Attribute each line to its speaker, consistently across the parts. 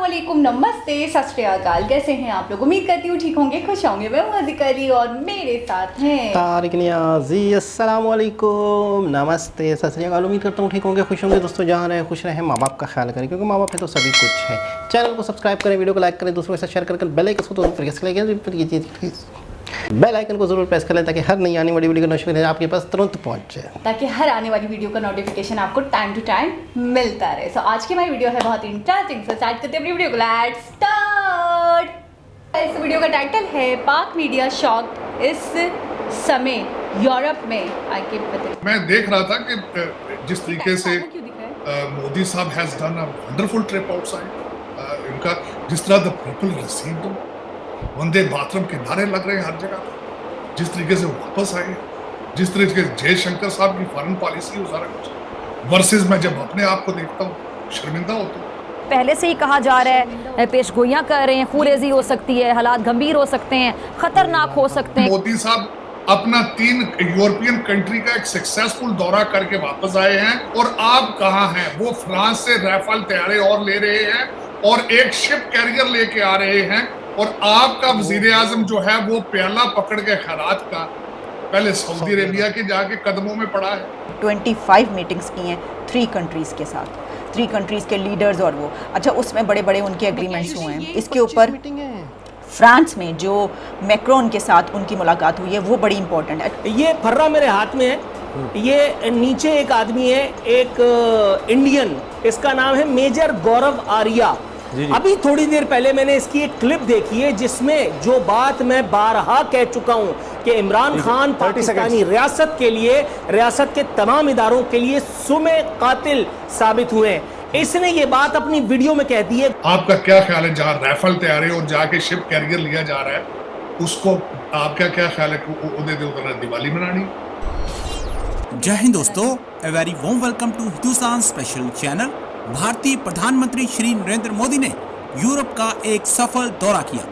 Speaker 1: अस्सलामुअलैकुम, नमस्ते, सत श्री अकाल। कैसे हैं आप लोग? उम्मीद करती हूँ ठीक होंगे, खुश होंगे। मैं हूँ अज़ीज़ अली और मेरे साथ हैं
Speaker 2: तारिक नियाज़ी। अस्सलामुअलैकुम, नमस्ते, सत श्री अकाल। उम्मीद करता हूँ ठीक होंगे, खुश होंगे। दोस्तों जहाँ रहें खुश रहें, माँ बाप का ख्याल करें, क्योंकि माँ बाप है तो सभी कुछ है। चैनल को सब्सक्राइब करें, वीडियो को लाइक करें, दूसरों के साथ शेयर करके बेल आइकन को तो प्रेस करें, बेल आइकन को जरूर प्रेस कर लें ताकि हर नई आने वाली वीडियो का नोटिफिकेशन आपके पास तुरंत पहुंच जाए,
Speaker 1: ताकि हर आने वाली वीडियो का नोटिफिकेशन आपको टाइम टू टाइम मिलता रहे। सो आज की हमारी वीडियो है बहुत इंटरेस्टिंग। सो स्टार्ट करते हैं अपनी वीडियो को। Let's start. इस वीडियो का टाइटल है पाक मीडिया शॉक इस समय यूरोप में। आगे बताइए।
Speaker 3: मैं देख रहा था कि जिस तरीके से मोदी साहब has done a wonderful trip outside, इनका जिस तरह the people received, Vande Mataram के नारे लग रहे हैं हर जगह, जिस तरीके से वापस आए, जिस तरीके से जयशंकर साहब की फॉरेन पॉलिसी हो सारा कुछ वर्सेस मैं जब अपने आप को देखता हूँ शर्मिंदा होता हूँ।
Speaker 4: पहले से ही कहा जा रहा है, पेशगोइयां कर रहे हैं, खूरेजी हो सकती है, हालात गंभीर हो सकते हैं, खतरनाक हो सकते हैं।
Speaker 3: मोदी साहब अपना 3 यूरोपियन कंट्री का एक सक्सेसफुल दौरा करके वापस आए हैं और आप कहाँ हैं? वो फ्रांस से राफेल तैयारे और ले रहे हैं और एक शिप कैरियर लेके आ रहे हैं और आपका वजीर आजम जो है वो प्याला पकड़ के खैरात का पहले सऊदी अरेबिया के जाके कदमों में पड़ा है।
Speaker 5: 25 मीटिंग्स की हैं 3 कंट्रीज़ के साथ, 3 कंट्रीज़ के लीडर्स और वो अच्छा उसमें बड़े बड़े उनके एग्रीमेंट्स हुए हैं। इसके ऊपर फ्रांस में जो मैक्रोन के साथ उनकी मुलाकात हुई है वो बड़ी इंपॉर्टेंट है।
Speaker 6: ये फर्रा मेरे हाथ में है, ये नीचे एक आदमी है, एक इंडियन, इसका नाम है मेजर गौरव आर्या। अभी थोड़ी देर पहले मैंने इसकी एक क्लिप देखी है जिसमें जो बात मैं बारहा कह चुका हूं कि इमरान खान पाकिस्तानी रियासत के लिए, रियासत के तमाम इदारों के लिए सुमे कातिल साबित हुए हैं। इसने ये बात अपनी वीडियो में कह दी है।
Speaker 3: आपका क्या ख्याल है, जहां राइफल तैयार है और जाके शिप कैरियर लिया जा रहा है, उसको आपका क्या ख्याल है कि उधर दिवाली मनानी?
Speaker 7: जय हिंद दोस्तों, a very warm welcome to Hindustan special channel. भारतीय प्रधानमंत्री श्री नरेंद्र मोदी ने यूरोप का एक सफल दौरा किया।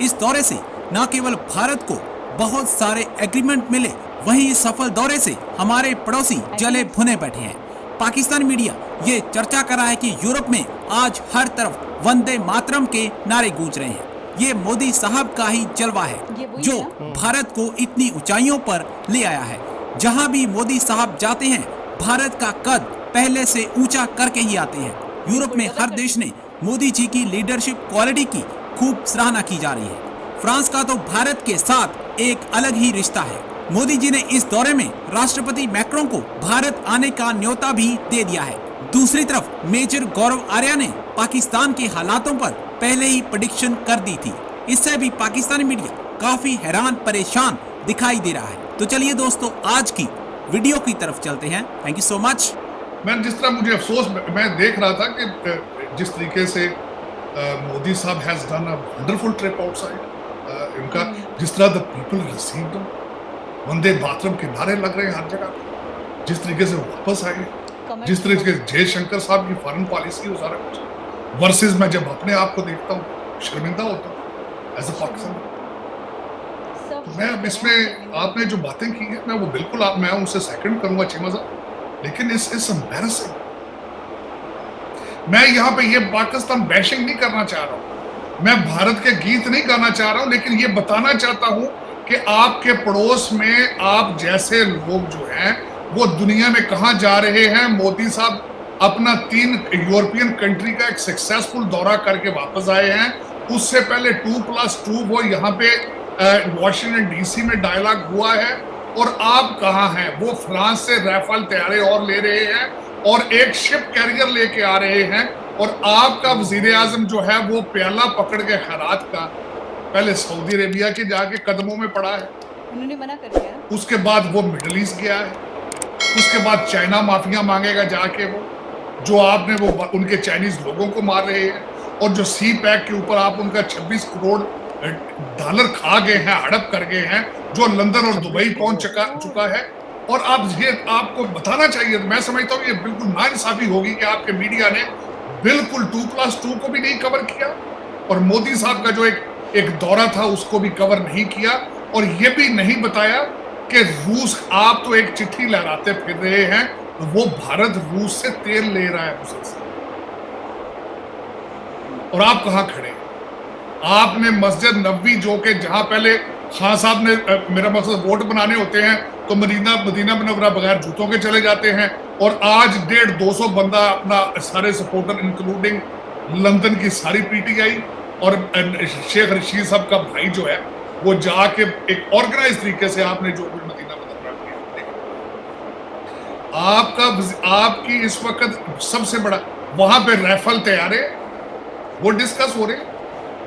Speaker 7: इस दौरे से न केवल भारत को बहुत सारे एग्रीमेंट मिले, वहीं इस सफल दौरे से हमारे पड़ोसी जले भुने बैठे हैं। पाकिस्तानी मीडिया ये चर्चा कर रहा है कि यूरोप में आज हर तरफ वंदे मातरम के नारे गूंज रहे हैं। ये मोदी साहब का ही जलवा है जो भारत को इतनी ऊंचाइयों पर ले आया है। जहाँ भी मोदी साहब जाते हैं, भारत का कद पहले से ऊंचा करके ही आते हैं। यूरोप में हर देश ने मोदी जी की लीडरशिप क्वालिटी की खूब सराहना की जा रही है। फ्रांस का तो भारत के साथ एक अलग ही रिश्ता है। मोदी जी ने इस दौरे में राष्ट्रपति मैक्रोन को भारत आने का न्योता भी दे दिया है। दूसरी तरफ मेजर गौरव आर्या ने पाकिस्तान के हालातों पर पहले ही प्रेडिक्शन कर दी थी। इससे भी पाकिस्तानी मीडिया काफी हैरान परेशान दिखाई दे रहा है। तो चलिए दोस्तों, आज की वीडियो की तरफ चलते हैं। Thank you so much.
Speaker 3: मैं जिस तरह मुझे अफसोस, मैं देख रहा था कि जिस तरीके से मोदी साहब has done a wonderful trip outside, इनका जिस तरह the people received, Vande Mataram के नारे लग रहे हैं हर जगह, जिस तरीके से वापस आए, जिस तरीके से जयशंकर साहब की फॉरेन पॉलिसी हो सारा कुछ वर्सेस मैं जब अपने आप को देखता हूँ शर्मिंदा होता हूँ एज अ पाकिस्तान। मैं इसमें आपने जो बातें की है मैं वो बिल्कुल मैं उनसे सेकंड करूंगा चीमा साहब, लेकिन इस एम्बैरेसिंग। मैं यहाँ पे ये पाकिस्तान बैशिंग नहीं करना चाह रहा हूँ, मैं भारत के गीत नहीं गाना चाह रहा हूँ, लेकिन ये बताना चाहता हूँ कि आपके पड़ोस में आप जैसे लोग जो हैं वो दुनिया में कहाँ जा रहे हैं। मोदी साहब अपना 3 यूरोपियन कंट्री का एक सक्सेसफुल दौरा करके वापस आए हैं। उससे पहले 2+2 वो यहाँ पे वॉशिंगटन डीसी में डायलॉग हुआ है और आप कहाँ हैं? वो फ्रांस से राफेल तैयारे और ले रहे हैं और एक शिप कैरियर लेके आ रहे हैं और आपका वजीर आजम जो है वो प्याला पकड़ के खैरात का पहले सऊदी अरेबिया के जाके कदमों में पड़ा है।
Speaker 1: उन्होंने मना कर दिया।
Speaker 3: उसके बाद वो मिडल ईस्ट गया है, उसके बाद चाइना माफिया मांगेगा जाके, वो जो आपने वो उनके चाइनीज लोगों को मार रहे हैं और जो सी पैक के ऊपर आप उनका 26 करोड़ डॉलर खा गए हैं, हड़प कर गए हैं, जो लंदन और दुबई पहुंच चुका है। और आप ये आपको बताना चाहिए, मैं समझता हूँ ये बिल्कुल नाइंसाफी होगी कि आपके मीडिया ने बिल्कुल 2+2 को भी नहीं कवर किया और मोदी साहब का जो एक दौरा था उसको भी कवर नहीं किया और ये भी नहीं बताया कि रूस, आप तो एक चिट्ठी लहराते फिर रहे हैं, वो भारत रूस से तेल ले रहा है उसे। और आप कहाँ खड़े हैं? आपने मस्जिद नबवी, जो कि जहां पहले खान साहब ने मेरा मकसद वोट बनाने होते हैं तो मदीना मुनव्वरा बगैर जूतों के चले जाते हैं, और आज 150-200 बंदा अपना सारे सपोर्टर इंक्लूडिंग लंदन की सारी पीटीआई और शेख रशीद साहब का भाई जो है वो जाके एक ऑर्गेनाइज तरीके से आपने जो भी मदीना मुनव्वरा किया, आपकी इस वक्त सबसे बड़ा वहां पे राइफल तैयारे वो डिस्कस हो रहे हैं,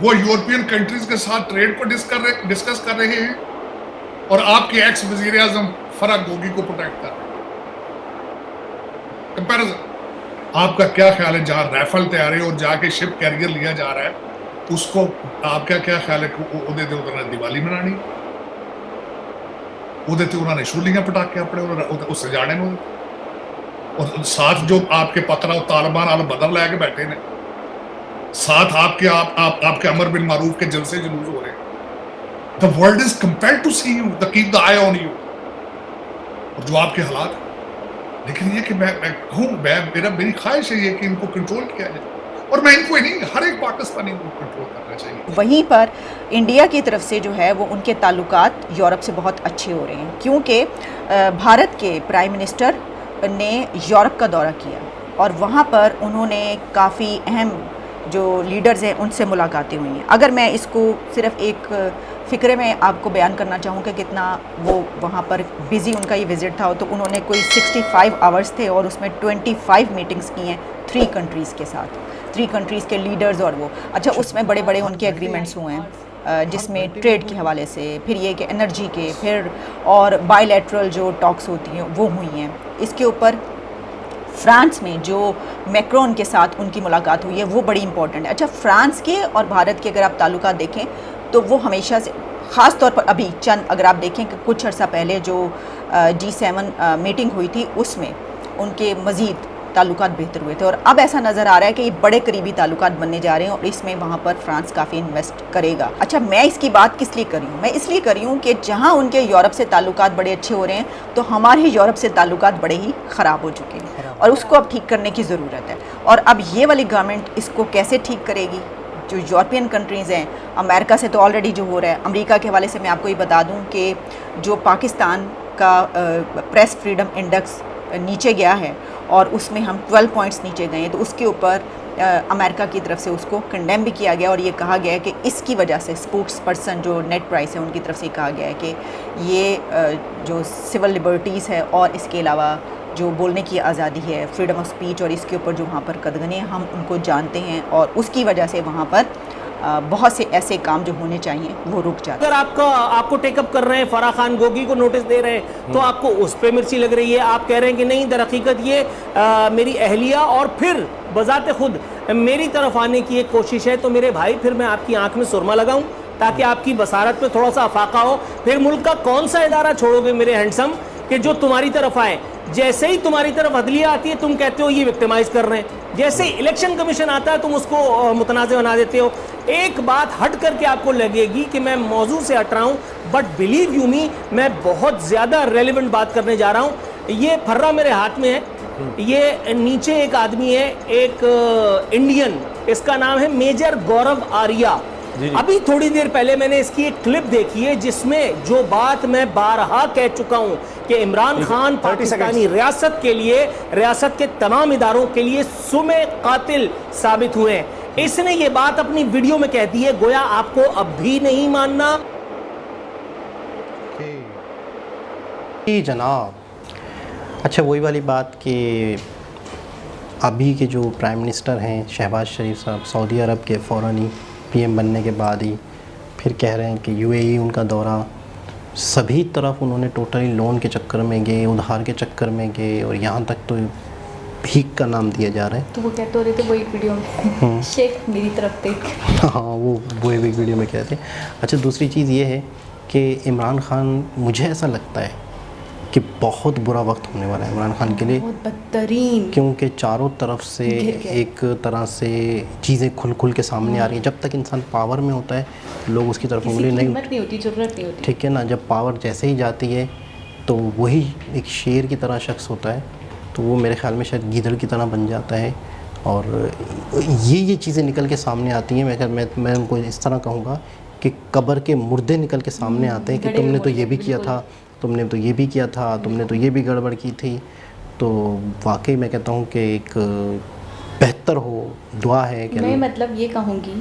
Speaker 3: वो यूरोपियन कंट्रीज के साथ ट्रेड को डिस्कस कर रहे हैं, और आपके एक्स वजीर आजम फराह गोगी को प्रोटेक्ट कर रहे हैं। कंपैरिजन आपका क्या ख्याल है? जहां राइफल तैयार है और जाके शिप कैरियर लिया जा रहा है, उसको आपका क्या ख्याल है कि ਉਹਦੇ ਤੇ ਉਹਨਾਂ ਨੇ ਦੀਵਾਲੀ ਮਨਾਣੀ, ਉਹਦੇ ਤੇ ਉਹਨਾਂ ਨੇ ਸ਼ੂਲੀਆਂ ਪਟਾ ਕੇ ਆਪਣੇ ਉਹ ਸਜਾਣੇ ਨੂੰ, और साथ जो आपके पकड़ा तालिबान अल बदर लेके बैठे ने, साथ आपके अमर बिन मारूफ के जलसे जुलूस हो रहे हैं। The world is compelled to see you, the keep the eye on you. और जो आपके हालात, लेकिन ये कि मैं कहूँ, मेरी ख्वाहिश है ये कि इनको कंट्रोल किया जाए, और मैं इनको ही नहीं, हर एक पाकिस्तानी को कंट्रोल करना चाहिए।
Speaker 5: वहीं पर इंडिया की तरफ से जो है वो उनके ताल्लुकात यूरोप से बहुत अच्छे हो रहे हैं, क्योंकि भारत के प्राइम मिनिस्टर ने यूरोप का दौरा किया और वहाँ पर उन्होंने काफ़ी अहम जो लीडर्स हैं उनसे मुलाकातें हुई हैं। अगर मैं इसको सिर्फ एक फ़िक्रे में आपको बयान करना चाहूँ कि कितना वो वहाँ पर बिज़ी उनका ये विज़िट था, तो उन्होंने कोई 65 आवर्स थे और उसमें 25 मीटिंग्स की हैं 3 कंट्रीज़ के साथ, 3 कंट्रीज़ के लीडर्स और वो। अच्छा, उसमें बड़े बड़े उनके एग्रीमेंट्स हुए हैं, जिसमें ट्रेड के हवाले से, फिर ये कि एनर्जी के, फिर और बायलैटरल जो टॉक्स होती हैं वो हुई हैं। इसके ऊपर फ्रांस में जो मैक्रोन के साथ उनकी मुलाकात हुई है वो बड़ी इंपॉर्टेंट है। अच्छा, फ्रांस के और भारत के अगर आप ताल्लुकात देखें तो वो हमेशा से, ख़ास तौर पर अभी अगर आप देखें कि कुछ अर्सा पहले जो G7 मीटिंग हुई थी उसमें उनके मज़ीद ताल्लुकात बेहतर हुए थे, और अब ऐसा नज़र आ रहा है कि ये बड़े करीबी ताल्लुकात बनने जा रहे हैं और इसमें वहाँ पर फ्रांस काफ़ी इन्वेस्ट करेगा। अच्छा, मैं इसकी बात किस लिए कर रही हूँ? मैं इसलिए कर रही हूँ कि जहाँ उनके यूरोप से ताल्लुकात बड़े अच्छे हो रहे हैं तो हमारे यूरोप से ताल्लुकात बड़े ही ख़राब हो चुके हैं, और उसको अब ठीक करने की ज़रूरत है। और अब ये वाली गवर्नमेंट इसको कैसे ठीक करेगी? जो यूरोपियन कंट्रीज़ हैं, अमेरिका से तो ऑलरेडी जो हो रहा है, अमेरिका के हवाले से मैं आपको ये बता दूँ कि जो पाकिस्तान का प्रेस फ्रीडम इंडेक्स नीचे गया है और उसमें हम 12 पॉइंट्स नीचे गए हैं, तो उसके ऊपर अमेरिका की तरफ से उसको कंडेम भी किया गया और ये कहा गया है कि इसकी वजह से स्पोक्स पर्सन जो नेट प्राइस है उनकी तरफ से कहा गया है कि ये जो सिविल लिबर्टीज़ है और इसके अलावा जो बोलने की आज़ादी है, फ्रीडम ऑफ स्पीच, और इसके ऊपर जो वहाँ पर कदगने हम उनको जानते हैं, और उसकी वजह से वहाँ पर बहुत से ऐसे काम जो होने चाहिए वो रुक जाते हैं।
Speaker 6: अगर आपको टेकअप कर रहे हैं, फराह खान गोगी को नोटिस दे रहे हैं, तो आपको उस पे मिर्ची लग रही है। आप कह रहे हैं कि नहीं, दर हकीकत ये मेरी अहलिया और फिर बजाते खुद मेरी तरफ आने की एक कोशिश है, तो मेरे भाई फिर मैं आपकी आंख में सुरमा लगाऊं ताकि आपकी बसारत में थोड़ा सा अफाका हो। फिर मुल्क का कौन सा इदारा छोड़ोगे मेरे हैंडसम कि जो तुम्हारी तरफ आए? जैसे ही तुम्हारी तरफ अदलिया आती है तुम कहते हो ये विक्टिमाइज कर रहे हैं, जैसे ही इलेक्शन कमीशन आता है तुम उसको मुतनाज़ बना देते हो। एक बात हट करके आपको लगेगी कि मैं मौजू से हट रहा हूँ, बट बिलीव यू मी मैं बहुत ज़्यादा रेलिवेंट बात करने जा रहा हूँ। ये फर्रा मेरे हाथ में है, ये नीचे एक आदमी है, एक इंडियन, इसका नाम है मेजर गौरव आर्या। अभी थोड़ी देर पहले मैंने इसकी एक क्लिप देखी है जिसमें जो बात मैं बारहा कह चुका हूं कि इमरान खान पाकिस्तानी रियासत के लिए, रियासत के तमाम इदारों के लिए सुमे कातिल साबित हुए हैं। इसने ये बात अपनी वीडियो में कह दी है, गोया आपको अब भी नहीं मानना।
Speaker 2: जनाब, अच्छा वही वाली बात कि अभी के जो प्राइम मिनिस्टर हैं शहबाज शरीफ साहब, सऊदी अरब के फ़ौरन ही पीएम बनने के बाद ही फिर कह रहे हैं कि यूएई उनका दौरा, सभी तरफ उन्होंने टोटली लोन के चक्कर में गए, उधार के चक्कर में गए, और यहाँ तक तो भीख का नाम दिया जा रहा है।
Speaker 1: तो वो कहते हो रहे थे वही वीडियो में, शेख मेरी तरफ देख।
Speaker 2: हाँ, वो वही वीडियो में कहते हैं। अच्छा, दूसरी चीज़ ये है कि इमरान खान, मुझे ऐसा लगता है कि बहुत बुरा वक्त होने वाला है इमरान खान के लिए,
Speaker 1: बहुत बदतरीन,
Speaker 2: क्योंकि चारों तरफ से एक तरह से चीज़ें खुल के सामने आ रही हैं। जब तक इंसान पावर में होता है लोग उसकी तरफ उंगली नहीं
Speaker 1: होती, जरूरत नहीं होती,
Speaker 2: ठीक है ना। जब पावर जैसे ही जाती है तो वही एक शेर की तरह शख्स होता है, तो वो मेरे ख्याल में शायद गीदड़ की तरह बन जाता है और ये चीज़ें निकल के सामने आती हैं। मैं उनको इस तरह कहूँगा कि कब्र के मुर्दे निकल के सामने आते हैं कि तुमने तो ये भी किया था, तुमने तो ये भी किया था, तुमने तो ये भी गड़बड़ की थी। तो वाकई मैं कहता हूँ कि एक बेहतर हो, दुआ है कि
Speaker 1: मैं मतलब ये कहूँगी,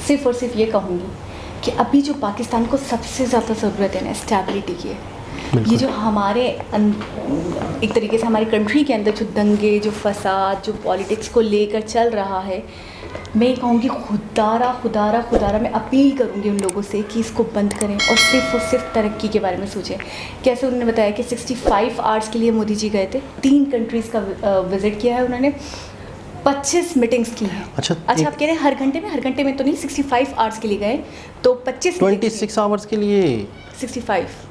Speaker 1: सिर्फ और सिर्फ ये कहूँगी कि अभी जो पाकिस्तान को सबसे ज़्यादा ज़रूरत है ना स्टेबिलिटी की है। ये जो हमारे एक तरीके से हमारी कंट्री के अंदर जो दंगे, जो फसाद, जो पॉलिटिक्स को लेकर चल रहा है, मैं कहूँगी खुदारा मैं अपील करूँगी उन लोगों से कि इसको बंद करें और सिर्फ तरक्की के बारे में सोचें। कैसे उन्होंने बताया कि 65 आवर्स के लिए मोदी जी गए थे, 3 कंट्रीज़ का विज़िट किया है उन्होंने, 25 मीटिंग्स की हैं। अच्छा आप कह रहे हैं हर घंटे में तो नहीं, 65 आवर्स के लिए गए तो
Speaker 2: 26 आवर्स के लिए
Speaker 1: 65।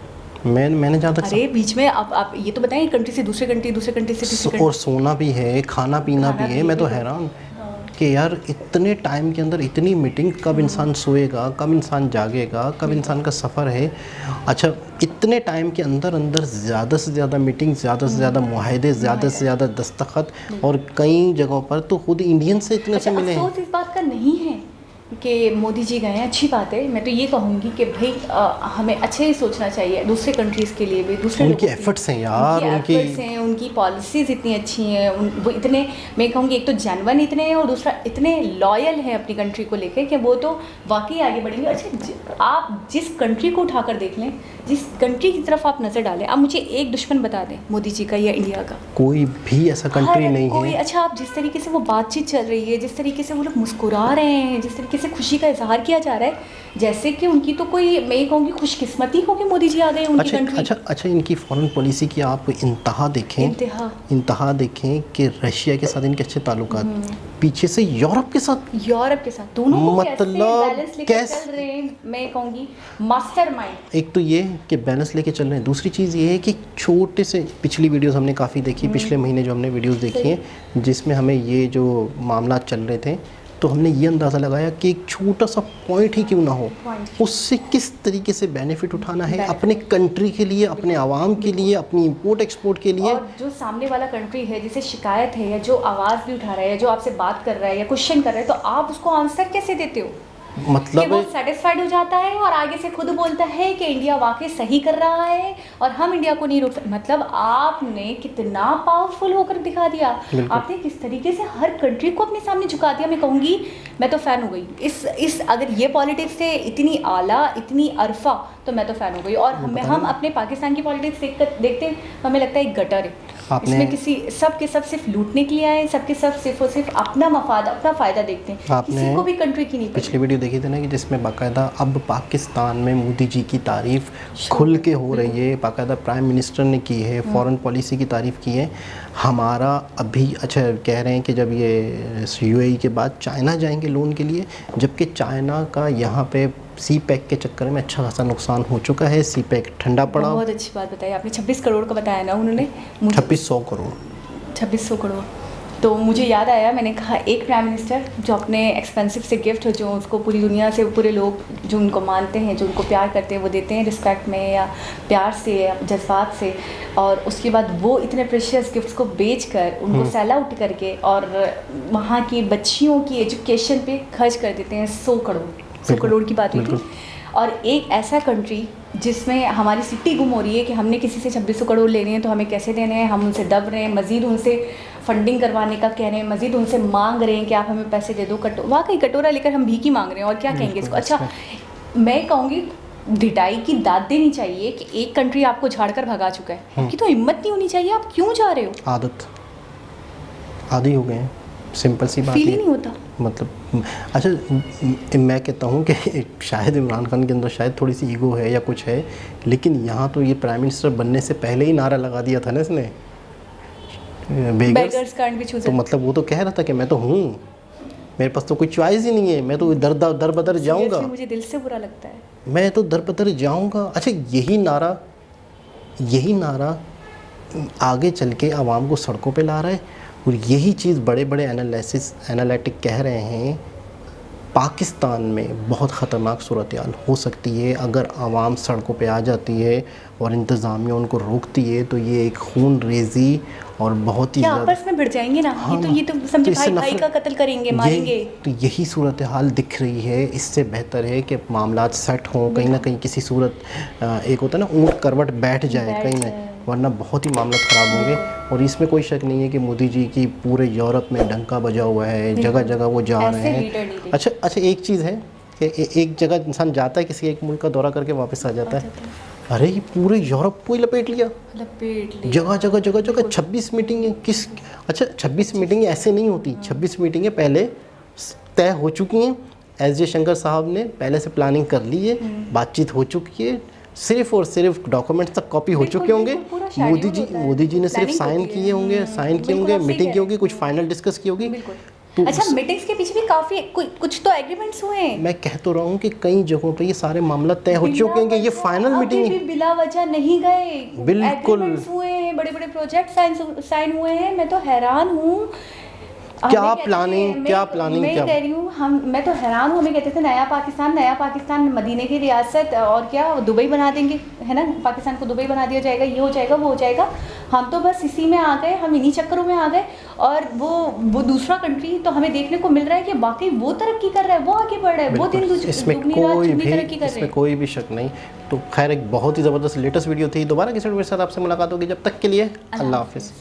Speaker 2: मैंने जहाँ तक
Speaker 1: अरे बीच में आप ये तो बताएं, कंट्री से दूसरे कंट्री से तीसरी कंट्री,
Speaker 2: और सोना भी है, खाना पीना भी है। मैं तो हैरान कि यार इतने टाइम के अंदर इतनी मीटिंग, कब इंसान सोएगा, कब इंसान जागेगा, कब इंसान का सफ़र है। अच्छा इतने टाइम के अंदर ज़्यादा से ज़्यादा मीटिंग, ज़्यादा से ज़्यादा मुआहदे, ज़्यादा से ज़्यादा दस्तखत, और कई जगहों पर तो खुद इंडियन से इतने से मिले हैं।
Speaker 1: अफसोस इस बात का नहीं है कि मोदी जी गए हैं, अच्छी बात है। मैं तो ये कहूँगी कि भाई हमें अच्छे ही सोचना चाहिए दूसरे कंट्रीज़ के लिए भी, दूसरे
Speaker 2: उनके एफर्ट्स हैं यार,
Speaker 1: उनकी पॉलिसीज़ इतनी अच्छी हैं, वो इतने, मैं कहूँगी एक तो जेन्युइन इतने हैं और दूसरा इतने लॉयल हैं अपनी कंट्री को लेकर कि वो तो वाकई आगे बढ़ेंगे। अच्छा आप जिस कंट्री को उठाकर देख लें, जिस कंट्री की तरफ आप नज़र डालें, आप मुझे एक दुश्मन बता दें मोदी जी का या इंडिया का।
Speaker 2: कोई भी ऐसा कंट्री नहीं है।
Speaker 1: अच्छा आप जिस तरीके से वो बातचीत चल रही है, जिस तरीके से वो लोग मुस्कुरा रहे हैं, जिस तरीके से खुशी का इजहार किया जा रहा है, जैसे कि उनकी तो कोई, मैं कहूँगी खुशकिस्मती हो कि मोदी जी आ गए उनकी कंट्री।
Speaker 2: अच्छा इनकी फॉरेन पॉलिसी की आप इंतहा देखें कि रशिया के साथ इनके अच्छे ताल्लुकात, पीछे से यूरोप के साथ
Speaker 1: दोनों
Speaker 2: मतलब
Speaker 1: कैसे चल रहे हैं, मैं कहूँगी मास्टरमाइंड।
Speaker 2: एक तो ये कि बैलेंस लेके चल रहे हैं, दूसरी चीज़ ये है कि छोटे से, पिछली वीडियोस हमने काफ़ी देखी, पिछले महीने जो हमने वीडियोस देखी हैं जिसमें हमें ये जो मामला चल रहे थे, तो हमने ये अंदाज़ा लगाया कि एक छोटा सा पॉइंट ही क्यों ना हो, उससे किस तरीके से बेनिफिट उठाना है अपने कंट्री के लिए, अपने आवाम के लिए, अपनी इंपोर्ट एक्सपोर्ट के लिए।
Speaker 1: और जो सामने वाला कंट्री है जिसे शिकायत है, या जो आवाज़ भी उठा रहा है, या जो आपसे बात कर रहा है या क्वेश्चन कर रहा है, तो आप उसको आंसर कैसे देते हो?
Speaker 2: मतलब
Speaker 1: कि वो सेटिस्फाइड हो जाता है और आगे से खुद बोलता है कि इंडिया वाकई सही कर रहा है और हम इंडिया को नहीं रोक सकते। मतलब आपने कितना पावरफुल होकर दिखा दिया, आपने किस तरीके से हर कंट्री को अपने सामने झुका दिया। मैं कहूँगी मैं तो फ़ैन हो गई इस अगर ये पॉलिटिक्स से इतनी आला, इतनी अरफा, तो मैं तो फ़ैन हो गई। और हम अपने पाकिस्तान की पॉलिटिक्स देखते हैं, हमें लगता है एक गटर है, इसमें किसी सब के सब सिर्फ लूटने के लिए आए, सबके सब सिर्फ और सिर्फ अपना मफाद, अपना फ़ायदा देखते हैं, किसी को भी कंट्री की नहीं।
Speaker 2: पिछली वीडियो देखी थी ना कि जिसमें बाकायदा अब पाकिस्तान में मोदी जी की तारीफ़ खुल के हो रही है, बाकायदा प्राइम मिनिस्टर ने की है, फॉरेन पॉलिसी की तारीफ़ की है। हमारा अभी अच्छा कह रहे हैं कि जब ये यूएई के बाद चाइना जाएंगे लोन के लिए, जबकि चाइना का यहाँ पे सी पैक के चक्कर में अच्छा खासा नुकसान हो चुका है, सी पैक ठंडा पड़ा।
Speaker 1: बहुत अच्छी बात बताई आपने, 26 करोड़ का बताया ना उन्होंने,
Speaker 2: 2600 करोड़
Speaker 1: 2600 करोड़। तो मुझे याद आया, मैंने कहा एक प्राइम मिनिस्टर जो अपने एक्सपेंसिव से गिफ्ट, जो उसको पूरी दुनिया से, पूरे लोग जो उनको मानते हैं, जो उनको प्यार करते हैं, वो देते हैं रिस्पेक्ट में या प्यार से या जज्बात से, और उसके बाद वो इतने प्रेशियस गिफ्ट्स को बेचकर, उनको सेल आउट करके और वहाँ की बच्चियों की एजुकेशन पे खर्च कर देते हैं 100 करोड़ की बात हुई थी। और एक ऐसा कंट्री जिसमें हमारी सिटी गुम हो रही है कि हमने किसी से 2600 करोड़ लेने हैं तो हमें कैसे देने हैं, हम उनसे दब रहे हैं, मज़ीद उनसे फंडिंग करवाने का कह रहे हैं, मज़ीद उनसे मांग रहे हैं कि आप हमें पैसे दे दो। वाकई कटोरा लेकर हम भीख ही मांग रहे हैं, और क्या कहेंगे इसको। अच्छा मैं कहूँगी ढिठाई की दाद देनी चाहिए कि एक कंट्री आपको झाड़ कर भगा चुका है, आपकी तो हिम्मत नहीं होनी चाहिए, आप क्यों जा रहे हो?
Speaker 2: आदी हो गए हैं, सिंपल सी बात
Speaker 1: फील ही नहीं होता।
Speaker 2: मतलब अच्छा मैं कहता हूँ कि शायद इमरान खान के अंदर शायद थोड़ी सी ईगो है या कुछ है, लेकिन यहाँ तो ये प्राइम मिनिस्टर बनने से पहले ही नारा लगा दिया था ना इसने, बेगर्स कांट बी चूज़र। तो मतलब वो तो कह रहा था कि मैं तो हूँ, मेरे पास तो कोई चॉइस ही नहीं है, मैं तो दर बदर जाऊँगा।
Speaker 1: मुझे दिल से बुरा लगता है,
Speaker 2: मैं तो दर बदर जाऊँगा। अच्छा यही नारा आगे चल के आवाम को सड़कों पे ला रहा है, और यही चीज़ बड़े बड़े एनालिटिक कह रहे हैं पाकिस्तान में बहुत ख़तरनाक सूरत हाल हो सकती है अगर आवाम सड़कों पे आ जाती है और इंतज़ामिया उनको रोकती है, तो ये एक खून रेज़ी और बहुत ही
Speaker 1: क्या आपस में भिड़ जाएंगे ना।
Speaker 2: हाँ,
Speaker 1: ये तो समझे
Speaker 2: इससे
Speaker 1: भाई का कत्ल करेंगे, मारेंगे।
Speaker 2: तो यही सूरत हाल दिख रही है। इससे बेहतर है कि मामलात सेट हों, कहीं ना कहीं किसी सूरत एक होता है ना ऊँट करवट बैठ जाए कहीं ना, वरना बहुत ही मामला ख़राब होंगे। और इसमें कोई शक नहीं है कि मोदी जी की पूरे यूरोप में डंका बजा हुआ है, जगह जगह वो जा रहे हैं। अच्छा, एक चीज़ है कि एक जगह इंसान जाता है, किसी एक मुल्क का दौरा करके वापस आ जाता है, अरे ये पूरे यूरोप को ही लपेट लिया, जगह जगह जगह जगह 26 मीटिंगें। अच्छा 26 मीटिंगें ऐसे नहीं होती, 26 मीटिंगें पहले तय हो चुकी हैं। एस जयशंकर साहब ने पहले से प्लानिंग कर ली है, बातचीत हो चुकी है, सिर्फ और सिर्फ डॉक्यूमेंट्स तक कॉपी हो चुके होंगे। मोदी जी ने सिर्फ साइन किए होंगे, मीटिंग की होगी, कुछ फाइनल डिस्कस की होगी।
Speaker 1: तो अच्छा, मीटिंग्स के पीछे भी काफी कुछ तो एग्रीमेंट्स हुए हैं।
Speaker 2: मैं कह तो रहा हूँ कि कई जगहों पे ये सारे मामला तय हो चुके हैं, ये फाइनल मीटिंग है।
Speaker 1: बिला वजह नहीं गए,
Speaker 2: बिल्कुल
Speaker 1: हुए हैं, बड़े बड़े प्रोजेक्ट साइन हुए हैं। मैं तो हैरान हूँ।
Speaker 2: क्या प्लानिंग
Speaker 1: मैं कह रही हूँ, मैं तो हैरान हूँ। हमें कहते थे नया पाकिस्तान, मदीने की रियासत, और क्या दुबई बना देंगे, है ना, पाकिस्तान को दुबई बना दिया जाएगा, ये हो जाएगा, वो हो जाएगा। हम तो बस इसी में आ गए, हम इन्हीं चक्करों में आ गए। और वो दूसरा कंट्री तो हमें देखने को मिल रहा है कि बाकी वो तरक्की कर रहा है, वो आगे बढ़ रहा है, वो दिन दुगनी रात चौगुनी तरक्की कर रहे हैं।
Speaker 2: इसमें कोई भी शक नहीं। तो खैर, एक बहुत ही ज़बरदस्त लेटेस्ट वीडियो थी। दोबारा किसी वीडियो के साथ आपसे मुलाकात होगी, जब तक के लिए अल्लाह हाफिज़।